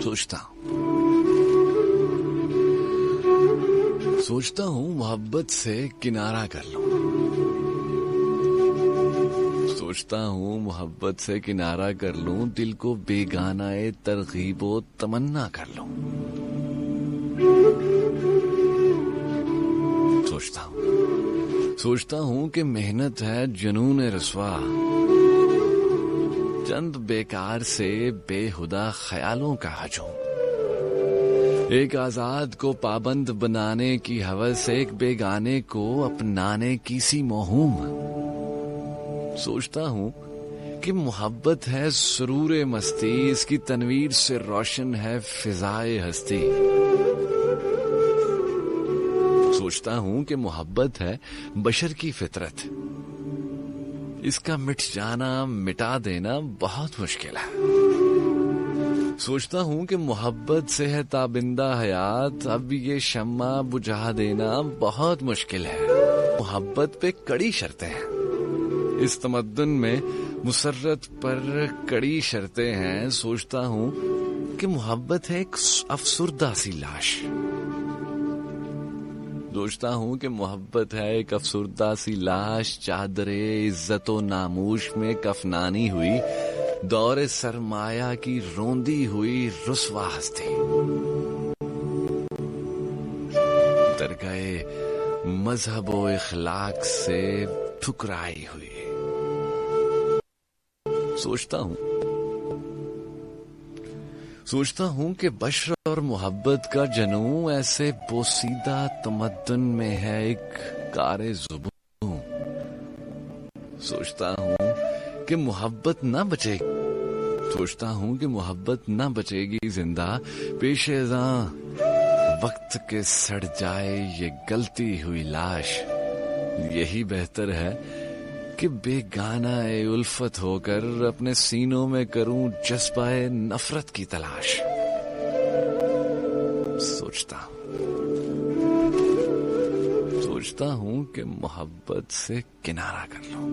سوچتا ہوں محبت سے کنارہ کر لوں، سوچتا ہوں محبت سے کنارہ کر لوں، دل کو بیگانہ ترغیب و تمنا کر لوں. سوچتا ہوں کہ محنت ہے جنون رسوا، چند بیکار سے بے ہدا خیالوں کا ہجوم، ایک آزاد کو پابند بنانے کی ہوس، ایک بیگانے کو اپنانے کی سی موہوم. سوچتا ہوں کہ محبت ہے سرور مستی، اس کی تنویر سے روشن ہے فضائے ہستی. سوچتا ہوں کہ محبت ہے بشر کی فطرت، اس کا مٹ جانا مٹا دینا بہت مشکل ہے. سوچتا ہوں کہ محبت سے ہے تابندہ حیات، اب یہ شمع بجھا دینا بہت مشکل ہے. محبت پہ کڑی شرطیں ہیں، اس تمدن میں مسرت پر کڑی شرطیں ہیں. سوچتا ہوں کہ محبت ہے ایک افسردہ سی لاش، سوچتا ہوں کہ محبت ہے ایک افسردہ سی لاش، چادر عزت و ناموش میں کفنانی ہوئی، دور سرمایہ کی روندی ہوئی رسوا ہستی. درگاہ مذہب و اخلاق سے ٹھکرائی ہوئی. سوچتا ہوں کہ بشر اور محبت کا جنوں ایسے بوسیدہ تمدن میں ہے ایک کار زبوں. سوچتا ہوں کہ محبت نہ بچے گی، سوچتا ہوں کہ محبت نہ بچے گی زندہ، پیش ازاں وقت کے سڑ جائے یہ گلتی ہوئی لاش. یہی بہتر ہے کہ بیگانہ الفت ہو کر اپنے سینوں میں کروں جذبہ نفرت کی تلاش. سوچتا ہوں کہ محبت سے کنارہ کر لوں.